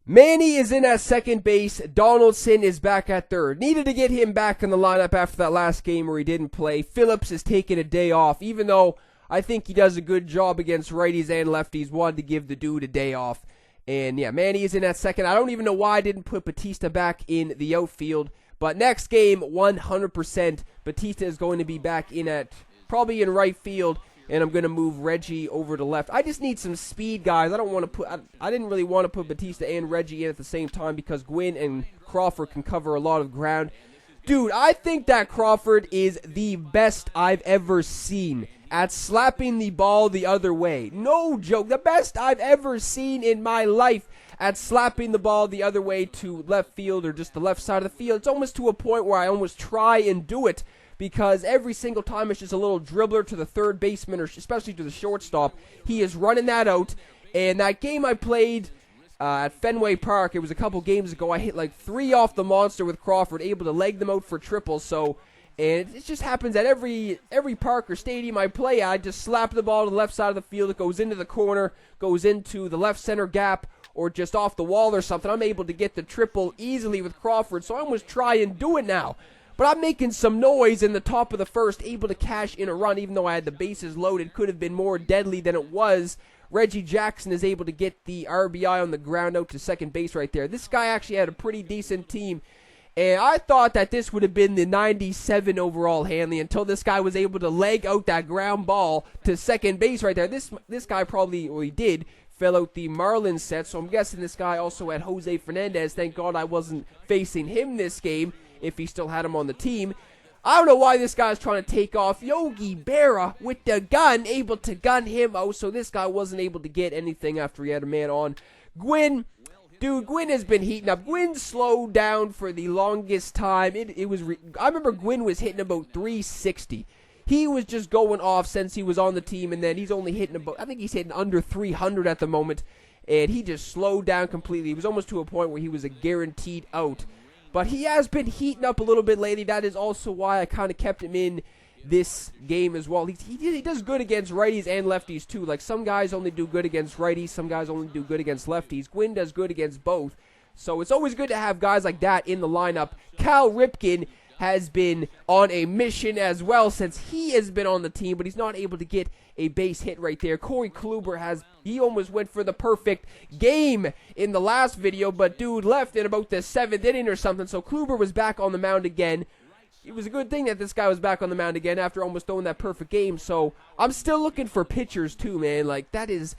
Manny is in at second base. Donaldson is back at third. Needed to get him back in the lineup after that last game where he didn't play. Phillips is taking a day off, even though I think he does a good job against righties and lefties. Wanted to give the dude a day off. And yeah, Manny is in at second. I don't even know why I didn't put Batista back in the outfield. But next game, 100%, Batista is going to be back in at, probably in right field. And I'm going to move Reggie over to left. I just need some speed, guys. I don't want to put, I didn't really want to put Batista and Reggie in at the same time because Gwynn and Crawford can cover a lot of ground. Dude, I think that Crawford is the best I've ever seen at slapping the ball the other way. No joke. The best I've ever seen in my life at slapping the ball the other way to left field or just the left side of the field. It's almost to a point where I almost try and do it, because every single time it's just a little dribbler to the third baseman or especially to the shortstop. He is running that out. And that game I played at Fenway Park, it was a couple games ago, I hit like 3 off the monster with Crawford, able to leg them out for triples. So, and it just happens at every park or stadium I play at. I just slap the ball to the left side of the field. It goes into the corner, goes into the left center gap, or just off the wall or something. I'm able to get the triple easily with Crawford. So I almost try and do it now. But I'm making some noise in the top of the first, able to cash in a run, even though I had the bases loaded. Could have been more deadly than it was. Reggie Jackson is able to get the RBI on the ground out to second base right there. This guy actually had a pretty decent team. And I thought that this would have been the 97 overall Hanley until this guy was able to leg out that ground ball to second base right there. This guy probably, well, he did, fell out the Marlins set. So I'm guessing this guy also had Jose Fernandez. Thank God I wasn't facing him this game, if he still had him on the team. I don't know why this guy's trying to take off Yogi Berra with the gun, able to gun him out, so this guy wasn't able to get anything after he had a man on. Gwynn, dude, Gwynn has been heating up. Gwynn slowed down for the longest time. I remember Gwynn was hitting about 360. He was just going off since he was on the team, and then he's only hitting about, I think he's hitting under 300 at the moment, and he just slowed down completely. He was almost to a point where he was a guaranteed out. But he has been heating up a little bit lately. That is also why I kind of kept him in this game as well. He does good against righties and lefties too. Like, some guys only do good against righties, some guys only do good against lefties. Gwynn does good against both. So it's always good to have guys like that in the lineup. Cal Ripken has been on a mission as well since he has been on the team, but he's not able to get a base hit right there. Corey Kluber he almost went for the perfect game in the last video, but dude left in about the 7th inning or something, so Kluber was back on the mound again. It was a good thing that this guy was back on the mound again after almost throwing that perfect game. So I'm still looking for pitchers too, man. Like, that is,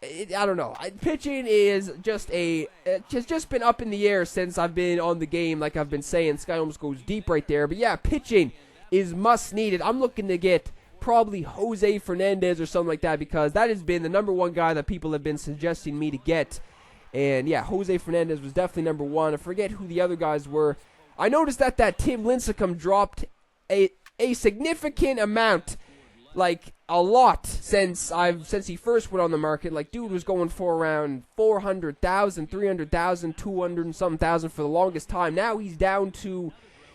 I don't know. Pitching is just it's just been up in the air since I've been on the game. Like I've been saying, Sky almost goes deep right there. But yeah, pitching is must needed. I'm looking to get probably Jose Fernandez or something like that, because that has been the number one guy that people have been suggesting me to get. And yeah, Jose Fernandez was definitely number one. I forget who the other guys were. I noticed that Tim Lincecum dropped a significant amount, like a lot, since he first went on the market. Like, dude was going for around 400,000, 300,000, 200 and something thousand for the longest time. Now he's down to,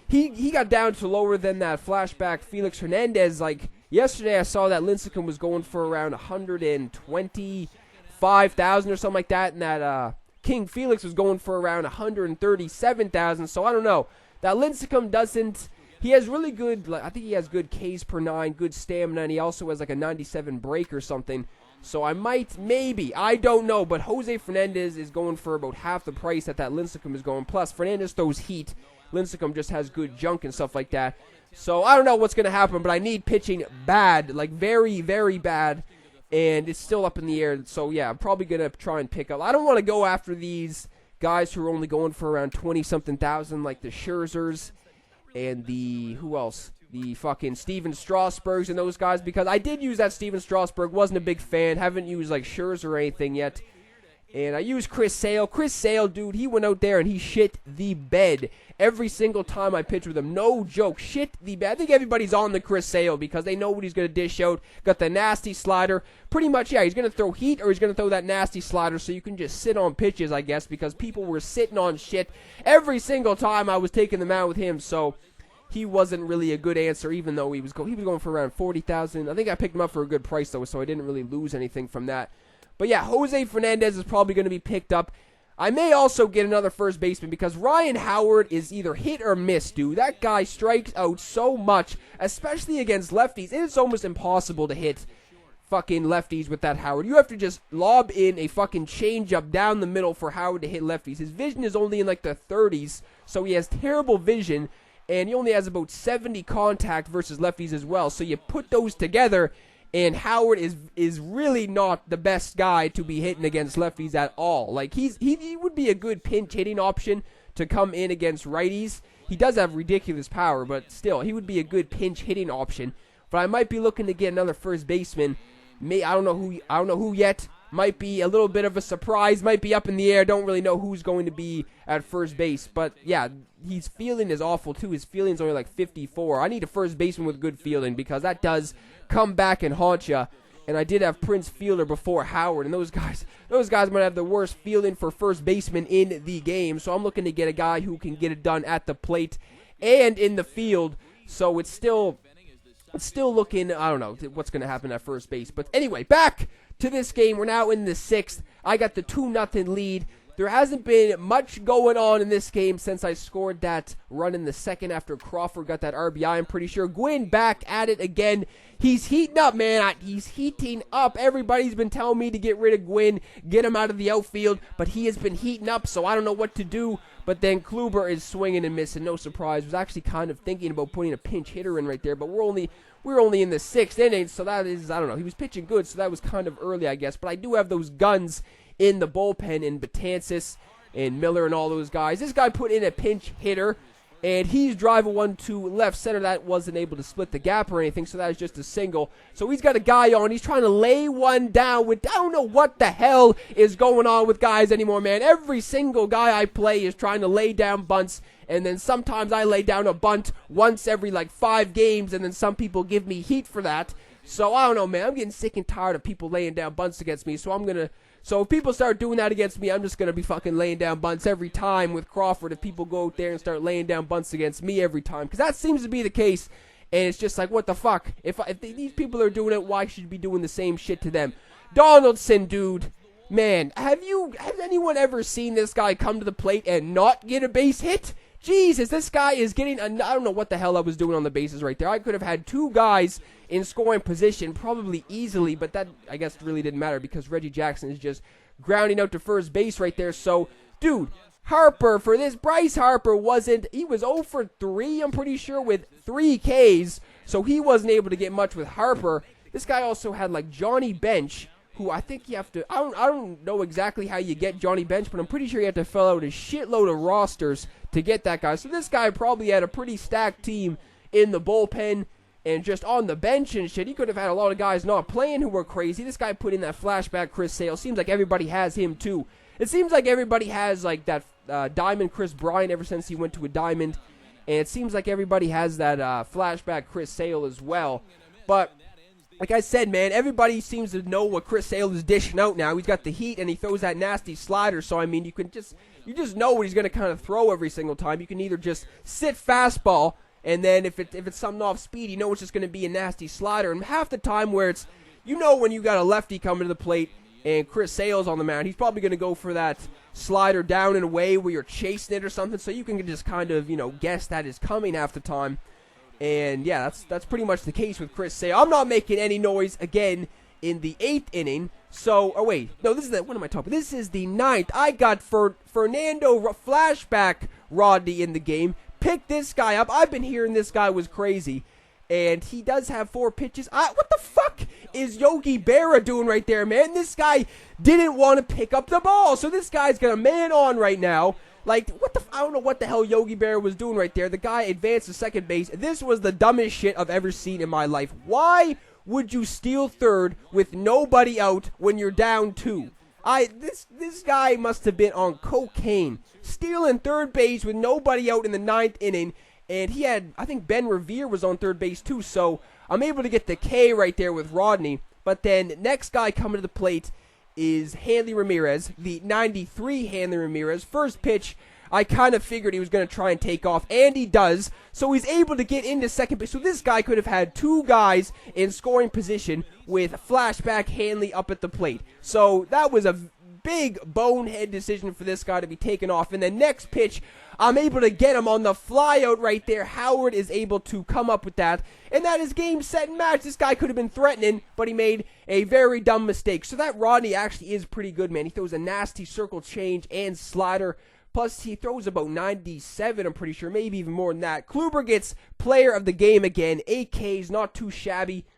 he got down to lower than that flashback Felix Hernandez. Like, yesterday I saw that Lincecum was going for around 125,000 or something like that, and that King Felix was going for around 137,000. So I don't know. That Lincecum doesn't. He has really good, I think he has good Ks per 9, good stamina, and he also has like a 97 break or something. So I might, maybe, I don't know, but Jose Fernandez is going for about half the price that Lincecum is going. Plus, Fernandez throws heat. Lincecum just has good junk and stuff like that. So I don't know what's going to happen, but I need pitching bad, like very, very bad, and it's still up in the air. So yeah, I'm probably going to try and pick up. I don't want to go after these guys who are only going for around 20-something thousand, like the Scherzers and the, who else? The fucking Steven Strasburgs and those guys, because I did use that Steven Strasburg, wasn't a big fan, haven't used like Scherzer or anything yet. And I used Chris Sale. Chris Sale, dude, he went out there and he shit the bed every single time I pitched with him. No joke, shit the bed. I think everybody's on the Chris Sale because they know what he's going to dish out. Got the nasty slider. Pretty much, yeah, he's going to throw heat or he's going to throw that nasty slider so you can just sit on pitches, I guess, because people were sitting on shit every single time I was taking them out with him. So he wasn't really a good answer, even though he was going for around 40,000. I think I picked him up for a good price, though, so I didn't really lose anything from that. But yeah, Jose Fernandez is probably going to be picked up. I may also get another first baseman because Ryan Howard is either hit or miss, dude. That guy strikes out so much, especially against lefties. It is almost impossible to hit fucking lefties with that Howard. You have to just lob in a fucking changeup down the middle for Howard to hit lefties. His vision is only in like the 30s, so he has terrible vision, and he only has about 70 contact versus lefties as well. So you put those together, and Howard is really not the best guy to be hitting against lefties at all. Like, he would be a good pinch hitting option to come in against righties. He does have ridiculous power, but still, he would be a good pinch hitting option. But I might be looking to get another first baseman. I don't know who yet. Might be a little bit of a surprise. Might be up in the air. Don't really know who's going to be at first base. But yeah, his fielding is awful too. His fielding's only like 54. I need a first baseman with good fielding because that does come back and haunt you. And I did have Prince Fielder before Howard, and those guys might have the worst fielding for first baseman in the game. So I'm looking to get a guy who can get it done at the plate and in the field. So it's still looking, I don't know what's going to happen at first base. But anyway, back to this game. We're now in the 6th. I got the 2-0 lead. There hasn't been much going on in this game since I scored that run in the 2nd after Crawford got that RBI, I'm pretty sure. Gwynn back at it again. He's heating up, man. He's heating up. Everybody's been telling me to get rid of Gwynn, get him out of the outfield, but he has been heating up, so I don't know what to do. But then Kluber is swinging and missing. No surprise. Was actually kind of thinking about putting a pinch hitter in right there, but we're only in the 6th inning, so that is, I don't know. He was pitching good, so that was kind of early, I guess. But I do have those guns in the bullpen in Betances and Miller and all those guys. This guy put in a pinch hitter, and he's driving one to left center. That wasn't able to split the gap or anything, so that is just a single. So he's got a guy on. He's trying to lay one down with, I don't know what the hell is going on with guys anymore, man. Every single guy I play is trying to lay down bunts, and then sometimes I lay down a bunt once every like 5 games, and then some people give me heat for that. So I don't know, man. I'm getting sick and tired of people laying down bunts against me, so if people start doing that against me, I'm just going to be fucking laying down bunts every time with Crawford if people go out there and start laying down bunts against me every time. Because that seems to be the case, and it's just like, what the fuck? If these people are doing it, why should you be doing the same shit to them? Donaldson, dude. Man, has anyone ever seen this guy come to the plate and not get a base hit? Jesus, this guy is getting, I don't know what the hell I was doing on the bases right there. I could have had 2 guys in scoring position probably easily, but that, I guess, really didn't matter because Reggie Jackson is just grounding out to first base right there. So, dude, Harper for this. Bryce Harper he was 0 for 3, I'm pretty sure, with 3 Ks, so he wasn't able to get much with Harper. This guy also had, like, Johnny Bench, who I think you have to, I don't know exactly how you get Johnny Bench, but I'm pretty sure you have to fill out a shitload of rosters to get that guy. So this guy probably had a pretty stacked team in the bullpen and just on the bench and shit. He could have had a lot of guys not playing who were crazy. This guy put in that flashback Chris Sale. Seems like everybody has him too. It seems like everybody has like that diamond Chris Bryant ever since he went to a diamond. And it seems like everybody has that flashback Chris Sale as well. But like I said, man, everybody seems to know what Chris Sale is dishing out now. He's got the heat, and he throws that nasty slider. So, I mean, you just know what he's going to kind of throw every single time. You can either just sit fastball, and then if it's something off speed, you know it's just going to be a nasty slider. And half the time where it's, you know when you got a lefty coming to the plate, and Chris Sale's on the mound, he's probably going to go for that slider down and away where you're chasing it or something. So you can just kind of, guess that is coming half the time. And yeah, that's pretty much the case with Chris Sale. I'm not making any noise again in the 8th inning. So, what am I talking about? This is the 9th. I got Fernando flashback Rodney in the game. Pick this guy up. I've been hearing this guy was crazy. And he does have 4 pitches. What the fuck is Yogi Berra doing right there, man? This guy didn't want to pick up the ball. So this guy's got a man on right now. Like, I don't know what the hell Yogi Berra was doing right there. The guy advanced to second base. This was the dumbest shit I've ever seen in my life. Why would you steal third with nobody out when you're down 2? This guy must have been on cocaine. Stealing third base with nobody out in the 9th inning. And he had, I think Ben Revere was on third base too. So I'm able to get the K right there with Rodney. But then next guy coming to the plate is Hanley Ramirez, the 93 Hanley Ramirez. First pitch, I kind of figured he was going to try and take off, and he does. So he's able to get into second base. So this guy could have had 2 guys in scoring position with flashback Hanley up at the plate. So that was a big bonehead decision for this guy to be taken off. And then next pitch, I'm able to get him on the fly out right there. Howard is able to come up with that. And that is game, set, and match. This guy could have been threatening, but he made a very dumb mistake. So that Rodney actually is pretty good, man. He throws a nasty circle change and slider. Plus, he throws about 97, I'm pretty sure, maybe even more than that. Kluber gets player of the game again. 8 Ks, not too shabby.